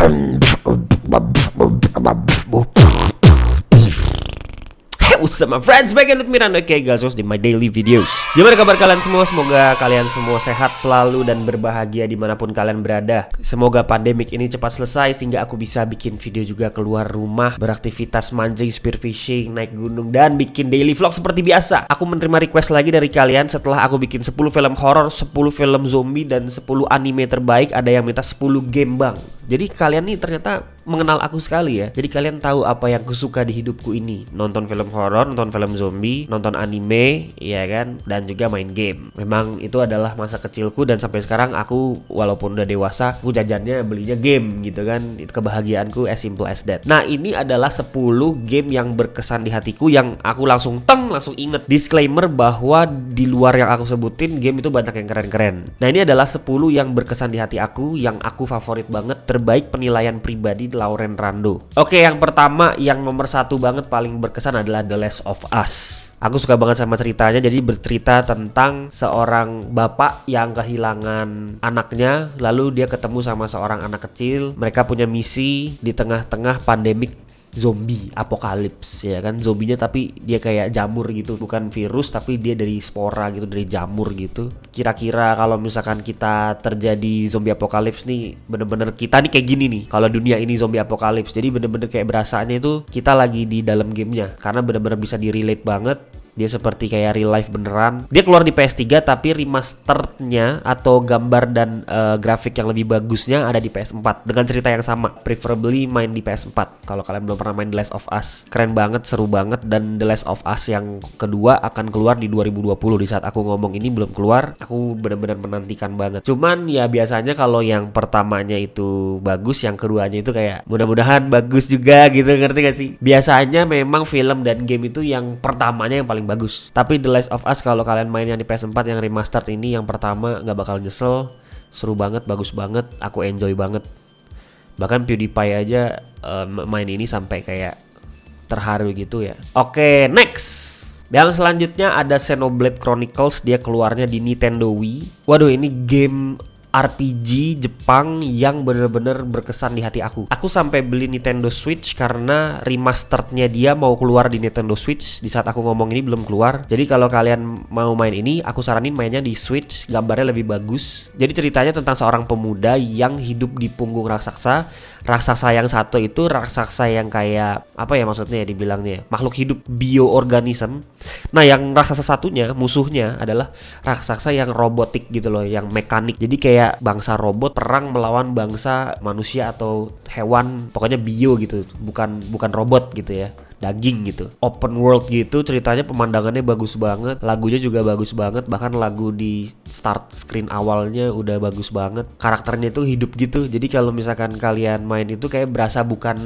What's up my friends, back with Miranda K Gazos di my daily videos. Gimana kabar kalian semua? Semoga kalian semua sehat selalu dan berbahagia dimanapun kalian berada. Semoga pandemik ini cepat selesai sehingga aku bisa bikin video juga keluar rumah, beraktivitas mancing, spearfishing, naik gunung, dan bikin daily vlog seperti biasa. Aku menerima request lagi dari kalian setelah aku bikin 10 film horor, 10 film zombie, dan 10 anime terbaik. Ada yang minta 10 game bang. Jadi kalian nih ternyata mengenal aku sekali ya. Jadi kalian tahu apa yang aku suka di hidupku ini. Nonton film horor, nonton film zombie, nonton anime, ya kan, dan juga main game. Memang itu adalah masa kecilku dan sampai sekarang aku walaupun udah dewasa, aku jajannya belinya game gitu kan. Itu kebahagiaanku, as simple as that. Nah, ini adalah 10 game yang berkesan di hatiku yang aku langsung inget. Disclaimer bahwa di luar yang aku sebutin, game itu banyak yang keren-keren. Nah, ini adalah 10 yang berkesan di hati aku, yang aku favorit banget, terbaik penilaian pribadi Lauren Rando. Oke, yang pertama, yang nomor 1 banget paling berkesan adalah The Last of Us. Aku suka banget sama ceritanya. Jadi bercerita tentang seorang bapak yang kehilangan anaknya, lalu dia ketemu sama seorang anak kecil. Mereka punya misi di tengah-tengah pandemik zombie apokalips, ya kan. Zombinya tapi dia kayak jamur gitu, bukan virus tapi dia dari spora gitu, dari jamur gitu. Kira-kira kalau misalkan kita terjadi zombie apokalips nih, bener-bener kita nih kayak gini nih kalau dunia ini zombie apokalips. Jadi bener-bener kayak berasanya itu kita lagi di dalam gamenya, karena bener-bener bisa di-relate banget. Dia seperti kayak real life beneran. Dia keluar di PS3 tapi remasternya atau gambar dan grafik yang lebih bagusnya ada di PS4 dengan cerita yang sama. Preferably main di PS4 kalau kalian belum pernah main The Last of Us. Keren banget, seru banget. Dan The Last of Us yang kedua akan keluar di 2020. Di saat aku ngomong ini belum keluar. Aku benar-benar menantikan banget. Cuman ya biasanya kalau yang pertamanya itu bagus, yang keduanya itu kayak mudah-mudahan bagus juga gitu, ngerti gak sih? Biasanya memang film dan game itu yang pertamanya yang paling bagus. Tapi The Last of Us kalau kalian main yang di PS4 yang remastered ini, yang pertama nggak bakal nyesel. Seru banget, bagus banget, aku enjoy banget. Bahkan PewDiePie aja main ini sampai kayak terharu gitu ya. Oke, next. Yang selanjutnya ada Xenoblade Chronicles. Dia keluarnya di Nintendo Wii. Waduh, ini game RPG Jepang yang bener-bener berkesan di hati aku. Aku sampai beli Nintendo Switch karena remasterednya dia mau keluar di Nintendo Switch. Di saat aku ngomong ini belum keluar. Jadi kalau kalian mau main ini, aku saranin mainnya di Switch, gambarnya lebih bagus. Jadi ceritanya tentang seorang pemuda yang hidup di punggung raksasa. Raksasa yang satu itu raksasa yang kayak apa ya maksudnya ya dibilangnya, makhluk hidup bioorganism. Nah, yang raksasa satunya, musuhnya adalah raksasa yang robotik gitu loh, yang mekanik. Jadi kayak bangsa robot perang melawan bangsa manusia atau hewan, pokoknya bio gitu, bukan robot gitu ya, daging gitu. Open world gitu ceritanya, pemandangannya bagus banget, lagunya juga bagus banget, bahkan lagu di start screen awalnya udah bagus banget. Karakternya itu hidup gitu. Jadi kalau misalkan kalian main itu kayak berasa bukan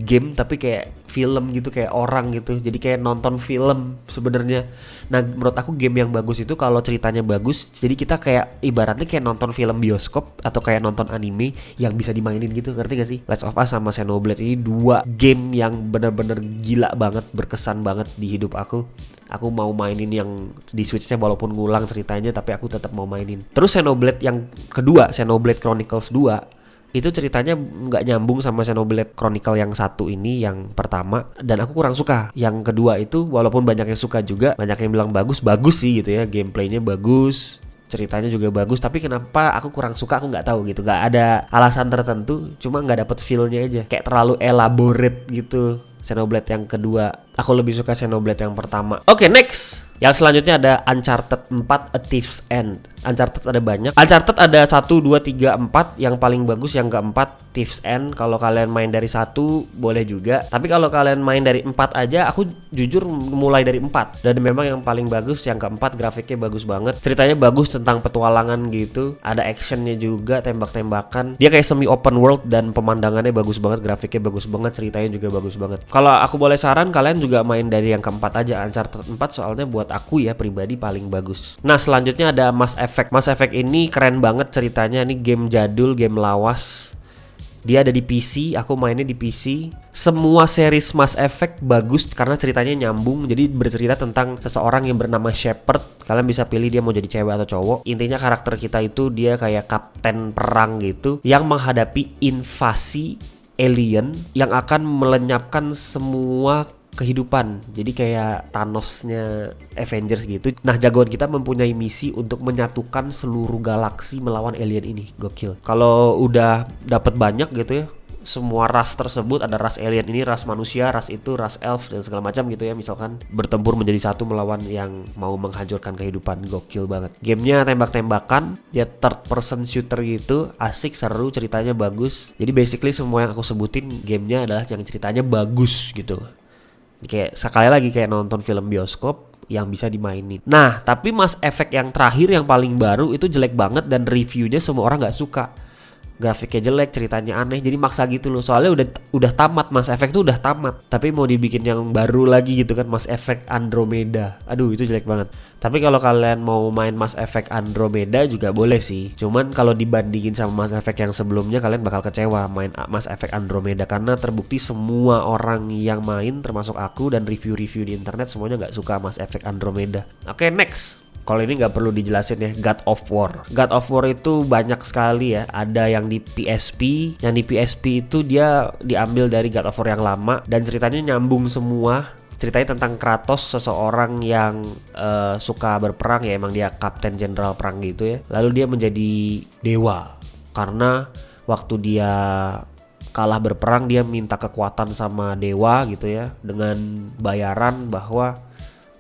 game tapi kayak film gitu, kayak orang gitu. Jadi kayak nonton film sebenarnya. Nah, menurut aku game yang bagus itu kalau ceritanya bagus. Jadi kita kayak ibaratnya kayak nonton film bioskop atau kayak nonton anime yang bisa dimainin gitu, ngerti gak sih? Last of Us sama Xenoblade ini 2 game yang bener-bener gila banget, berkesan banget di hidup aku. Aku mau mainin yang di Switch-nya walaupun ngulang ceritanya, tapi aku tetap mau mainin. Terus Xenoblade yang kedua, Xenoblade Chronicles 2, itu ceritanya nggak nyambung sama Xenoblade Chronicle yang satu ini, yang pertama, dan aku kurang suka. Yang kedua itu walaupun banyak yang suka juga, banyak yang bilang bagus sih gitu ya, gameplaynya bagus, ceritanya juga bagus, tapi kenapa aku kurang suka aku nggak tahu gitu. Nggak ada alasan tertentu, cuma nggak dapet feel-nya aja, kayak terlalu elaborate gitu. Xenoblade yang kedua, aku lebih suka Xenoblade yang pertama. Oke, next. Yang selanjutnya ada Uncharted 4 A Thief's End. Uncharted ada banyak. Uncharted ada 1, 2, 3, 4. Yang paling bagus yang keempat, Thief's End. Kalau kalian main dari 1 boleh juga. Tapi kalau kalian main dari 4 aja, aku jujur mulai dari 4. Dan memang yang paling bagus yang keempat, grafiknya bagus banget. Ceritanya bagus tentang petualangan gitu. Ada actionnya juga, tembak-tembakan. Dia kayak semi open world dan pemandangannya bagus banget, grafiknya bagus banget, ceritanya juga bagus banget. Kalau aku boleh saran, kalian juga main dari yang keempat aja, Uncharted 4, soalnya buat aku ya pribadi paling bagus. Nah, selanjutnya ada Mass Effect. Mass Effect ini keren banget ceritanya. Ini game jadul, game lawas. Dia ada di PC, aku mainnya di PC. Semua series Mass Effect bagus karena ceritanya nyambung. Jadi bercerita tentang seseorang yang bernama Shepard. Kalian bisa pilih dia mau jadi cewek atau cowok. Intinya karakter kita itu dia kayak kapten perang gitu yang menghadapi invasi alien yang akan melenyapkan semua kehidupan. Jadi kayak Thanosnya Avengers gitu. Nah, jagoan kita mempunyai misi untuk menyatukan seluruh galaksi melawan alien ini. Gokil. Kalau udah dapat banyak gitu ya, semua ras tersebut, ada ras alien ini, ras manusia, ras itu, ras elf dan segala macam gitu ya, misalkan bertempur menjadi satu melawan yang mau menghancurkan kehidupan. Gokil banget. Gamenya tembak-tembakan, dia third person shooter gitu, asik, seru, ceritanya bagus. Jadi basically semua yang aku sebutin gamenya adalah yang ceritanya bagus gitu. Kayak sekali lagi kayak nonton film bioskop yang bisa dimainin. Nah, tapi Mass Effect yang terakhir yang paling baru itu jelek banget dan reviewnya semua orang nggak suka. Grafiknya jelek, ceritanya aneh, jadi maksa gitu loh. Soalnya udah tamat, Mass Effect tuh udah tamat. Tapi mau dibikin yang baru lagi gitu kan, Mass Effect Andromeda. Aduh, itu jelek banget. Tapi kalau kalian mau main Mass Effect Andromeda juga boleh sih. Cuman kalau dibandingin sama Mass Effect yang sebelumnya, kalian bakal kecewa main Mass Effect Andromeda. Karena terbukti semua orang yang main, termasuk aku dan review-review di internet, semuanya nggak suka Mass Effect Andromeda. Oke, next. Kalau ini nggak perlu dijelasin ya, God of War. God of War itu banyak sekali ya. Ada yang di PSP, yang di PSP itu dia diambil dari God of War yang lama dan ceritanya nyambung semua. Ceritanya tentang Kratos, seseorang yang suka berperang ya, emang dia kapten jenderal perang gitu ya. Lalu dia menjadi dewa karena waktu dia kalah berperang dia minta kekuatan sama dewa gitu ya, dengan bayaran bahwa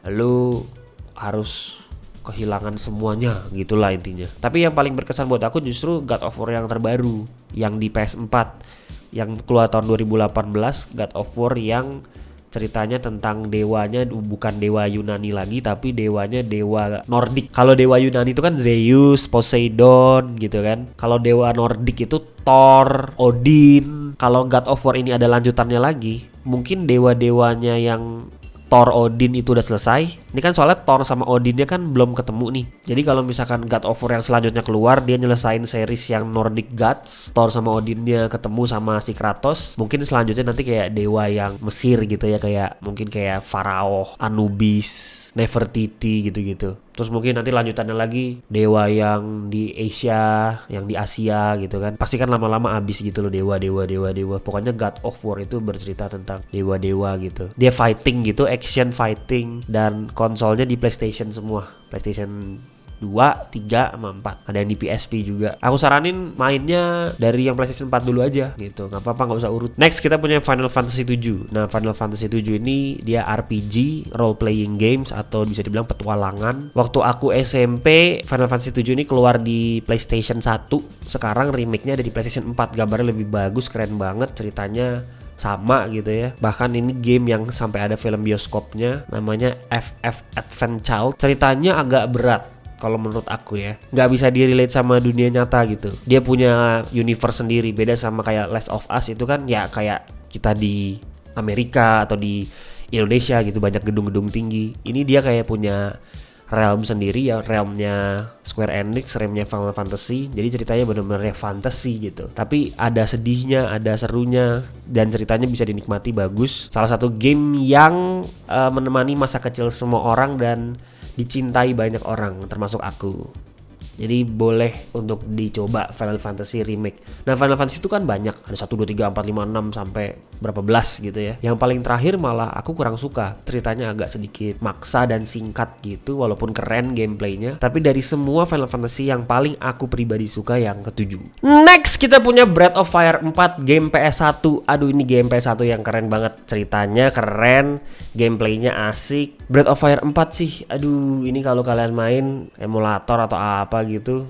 lu harus kehilangan semuanya, gitulah intinya. Tapi yang paling berkesan buat aku justru God of War yang terbaru, yang di PS4, yang keluar tahun 2018, God of War yang ceritanya tentang dewanya bukan dewa Yunani lagi, tapi dewanya dewa Nordik. Kalau dewa Yunani itu kan Zeus, Poseidon gitu kan. Kalau dewa Nordik itu Thor, Odin. Kalau God of War ini ada lanjutannya lagi, mungkin dewa-dewanya yang Thor, Odin itu udah selesai. Ini kan soalnya Thor sama Odinnya kan belum ketemu nih. Jadi kalau misalkan God of War yang selanjutnya keluar, dia nyelesain series yang Nordic Gods, Thor sama Odinnya ketemu sama si Kratos. Mungkin selanjutnya nanti kayak dewa yang Mesir gitu ya, kayak mungkin kayak Pharaoh, Anubis, Nefertiti gitu-gitu. Terus mungkin nanti lanjutannya lagi dewa yang di Asia, yang di Asia gitu kan. Pasti kan lama-lama habis gitu loh dewa. Pokoknya God of War itu bercerita tentang dewa-dewa gitu. Dia fighting gitu, action fighting, dan konsolnya di PlayStation semua. PlayStation 2, 3, sama 4. Ada yang di PSP juga. Aku saranin mainnya dari yang PlayStation 4 dulu aja gitu. Gak apa-apa, gak usah urut. Next kita punya Final Fantasy 7. Nah, Final Fantasy 7 ini dia RPG, role playing games, atau bisa dibilang petualangan. Waktu aku SMP, Final Fantasy 7 ini keluar di PlayStation 1. Sekarang remake-nya ada di PlayStation 4. Gambarnya lebih bagus, keren banget, ceritanya sama gitu ya. Bahkan ini game yang sampai ada film bioskopnya, namanya FF Advent Child. Ceritanya agak berat kalau menurut aku ya, nggak bisa di-relate sama dunia nyata gitu. Dia punya universe sendiri, beda sama kayak Last of Us itu kan ya kayak kita di Amerika atau di Indonesia gitu, banyak gedung-gedung tinggi. Ini dia kayak punya realm sendiri ya, realmnya Square Enix, realmnya Final Fantasy. Jadi ceritanya benar-benar fantasy gitu. Tapi ada sedihnya, ada serunya, dan ceritanya bisa dinikmati bagus. Salah satu game yang menemani masa kecil semua orang dan dicintai banyak orang, termasuk aku. Jadi boleh untuk dicoba Final Fantasy Remake. Nah, Final Fantasy itu kan banyak, ada 1, 2, 3, 4, 5, 6 sampai berapa belas gitu ya. Yang paling terakhir malah aku kurang suka. Ceritanya agak sedikit maksa dan singkat gitu, walaupun keren gameplaynya. Tapi dari semua Final Fantasy yang paling aku pribadi suka yang ke-7. Next kita punya Breath of Fire 4 game PS1. Aduh, ini game PS1 yang keren banget. Ceritanya keren, gameplaynya asik. Breath of Fire 4 sih, aduh, ini kalau kalian main emulator atau apa gitu,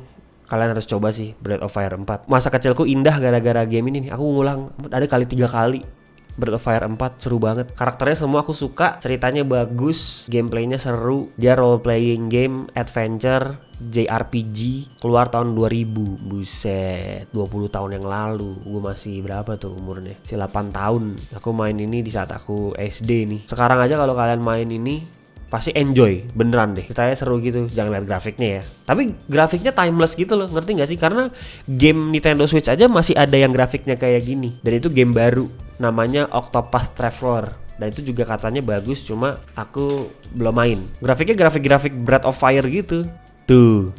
kalian harus coba sih Breath of Fire 4. Masa kecilku indah gara-gara game ini nih. Aku ngulang ada kali 3 kali Breath of Fire 4, seru banget. Karakternya semua aku suka, ceritanya bagus, gameplaynya seru. Dia role playing game, adventure, JRPG, keluar tahun 2000. Buset, 20 tahun yang lalu. Gue masih berapa tuh umurnya? Masih 8 tahun. Aku main ini di saat aku SD nih. Sekarang aja kalau kalian main ini pasti enjoy beneran deh. Ceritanya seru gitu, jangan lihat grafiknya ya. Tapi grafiknya timeless gitu loh, ngerti gak sih? Karena game Nintendo Switch aja masih ada yang grafiknya kayak gini. Dan itu game baru, namanya Octopath Traveler. Dan itu juga katanya bagus, cuma aku belum main. Grafiknya grafik Breath of Fire gitu. Tuh.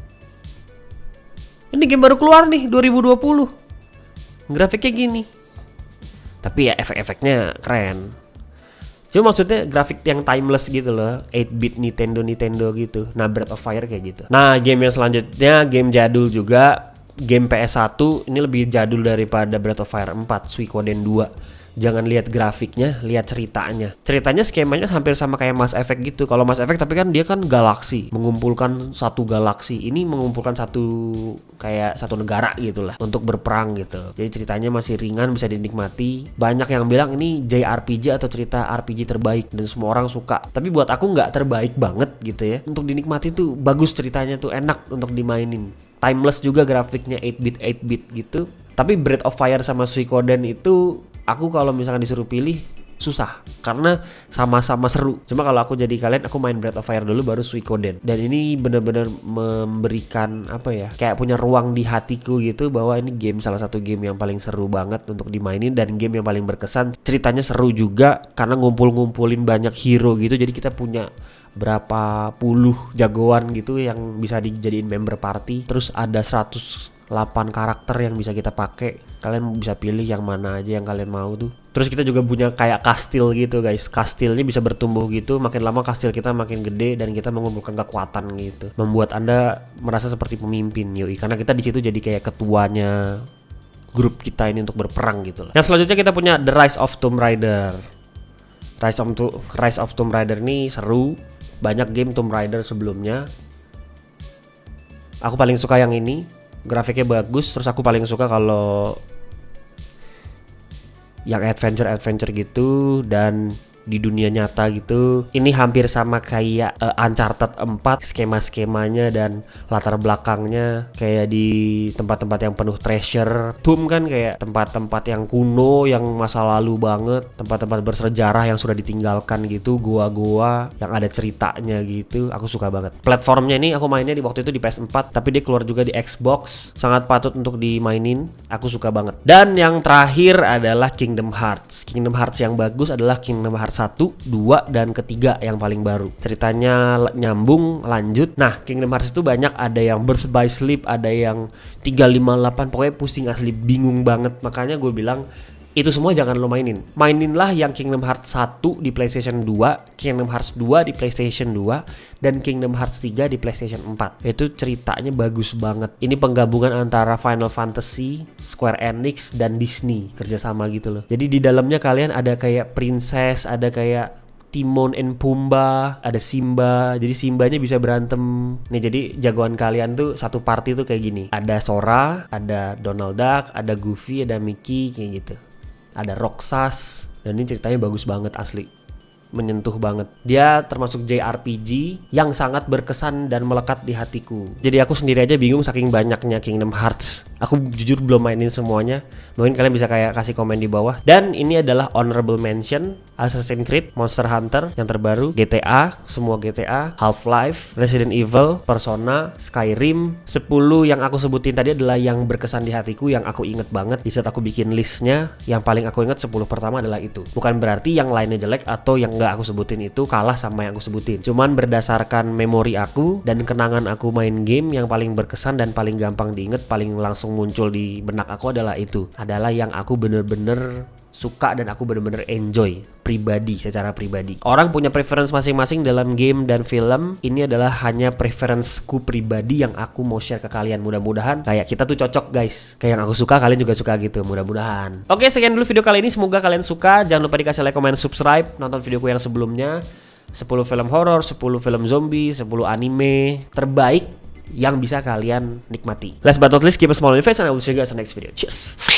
Ini game baru keluar nih 2020. Grafiknya gini. Tapi ya efek-efeknya keren. Cuma maksudnya grafik yang timeless gitu loh, 8-bit Nintendo gitu. Nah, Breath of Fire kayak gitu. Nah, game yang selanjutnya game jadul juga, game PS1. Ini lebih jadul daripada Breath of Fire 4, Suikoden 2. Jangan lihat grafiknya, lihat ceritanya. Ceritanya skemanya hampir sama kayak Mass Effect gitu. Kalau Mass Effect tapi kan dia kan galaksi, mengumpulkan satu galaksi. Ini mengumpulkan kayak satu negara gitu lah untuk berperang gitu. Jadi ceritanya masih ringan, bisa dinikmati. Banyak yang bilang ini JRPG atau cerita RPG terbaik dan semua orang suka. Tapi buat aku nggak terbaik banget gitu ya. Untuk dinikmati tuh bagus, ceritanya tuh enak untuk dimainin. Timeless juga grafiknya, 8-bit gitu. Tapi Breath of Fire sama Suikoden itu aku kalau misalkan disuruh pilih susah karena sama-sama seru. Cuma kalau aku jadi kalian, aku main Breath of Fire dulu baru Suikoden. Dan ini benar-benar memberikan apa ya, kayak punya ruang di hatiku gitu bahwa ini game salah satu game yang paling seru banget untuk dimainin dan game yang paling berkesan. Ceritanya seru juga karena ngumpulin banyak hero gitu. Jadi kita punya berapa puluh jagoan gitu yang bisa dijadiin member party. Terus ada 108 karakter yang bisa kita pakai. Kalian bisa pilih yang mana aja yang kalian mau tuh. Terus kita juga punya kayak kastil gitu guys. Kastilnya bisa bertumbuh gitu. Makin lama kastil kita makin gede dan kita mengumpulkan kekuatan gitu. Membuat Anda merasa seperti pemimpin yoi. Karena kita di situ jadi kayak ketuanya grup kita ini untuk berperang gitu lah. Yang selanjutnya kita punya The Rise of Tomb Raider. Rise of Tomb Raider ini seru. Banyak game Tomb Raider sebelumnya. Aku paling suka yang ini. Grafiknya bagus, terus aku paling suka kalau yang adventure gitu dan di dunia nyata gitu. Ini hampir sama kayak Uncharted 4, skema-skemanya dan latar belakangnya kayak di tempat-tempat yang penuh treasure. Tomb kan kayak tempat-tempat yang kuno, yang masa lalu banget, tempat-tempat bersejarah yang sudah ditinggalkan gitu, gua-gua yang ada ceritanya gitu. Aku suka banget. Platformnya ini aku mainnya di waktu itu di PS4, tapi dia keluar juga di Xbox. Sangat patut untuk dimainin. Aku suka banget. Dan yang terakhir adalah Kingdom Hearts. Kingdom Hearts yang bagus adalah Kingdom Hearts 1, 2, dan ketiga yang paling baru. Ceritanya nyambung, lanjut. Nah, Kingdom Hearts itu banyak, ada yang Birth by Sleep, ada yang 358, pokoknya pusing asli, bingung banget. Makanya gue bilang itu semua jangan lo mainin. Maininlah yang Kingdom Hearts 1 di PlayStation 2, Kingdom Hearts 2 di PlayStation 2, dan Kingdom Hearts 3 di PlayStation 4. Itu ceritanya bagus banget. Ini penggabungan antara Final Fantasy, Square Enix, dan Disney kerjasama gitu loh. Jadi di dalamnya kalian ada kayak princess, ada kayak Timon and Pumbaa, ada Simba. Jadi Simbanya bisa berantem. Nih jadi jagoan kalian tuh satu party tuh kayak gini. Ada Sora, ada Donald Duck, ada Goofy, ada Mickey kayak gitu. Ada Roxas, dan ini ceritanya bagus banget asli, menyentuh banget. Dia termasuk JRPG yang sangat berkesan dan melekat di hatiku. Jadi aku sendiri aja bingung saking banyaknya Kingdom Hearts. Aku jujur belum mainin semuanya. Mungkin kalian bisa kayak kasih komen di bawah. Dan ini adalah honorable mention: Assassin's Creed, Monster Hunter yang terbaru, GTA, semua GTA, Half-Life, Resident Evil, Persona, Skyrim. 10 yang aku sebutin tadi adalah yang berkesan di hatiku, yang aku inget banget. Di saat aku bikin listnya, yang paling aku inget 10 pertama adalah itu. Bukan berarti yang lainnya jelek atau yang gak aku sebutin itu kalah sama yang aku sebutin. Cuman berdasarkan memori aku dan kenangan aku main game, yang paling berkesan dan paling gampang diinget, paling langsung muncul di benak aku adalah itu. Adalah yang aku bener-bener suka dan aku bener-bener enjoy secara pribadi. Orang punya preference masing-masing dalam game dan film. Ini adalah hanya preferenceku pribadi yang aku mau share ke kalian. Mudah-mudahan kayak kita tuh cocok guys. Kayak yang aku suka kalian juga suka gitu, mudah-mudahan. Oke, sekian dulu video kali ini, semoga kalian suka. Jangan lupa dikasih like, comment, subscribe. Nonton videoku yang sebelumnya, 10 film horor, 10 film zombie, 10 anime terbaik yang bisa kalian nikmati. Last but not least, keep a smile on your face and I will see you guys in the next video. Cheers.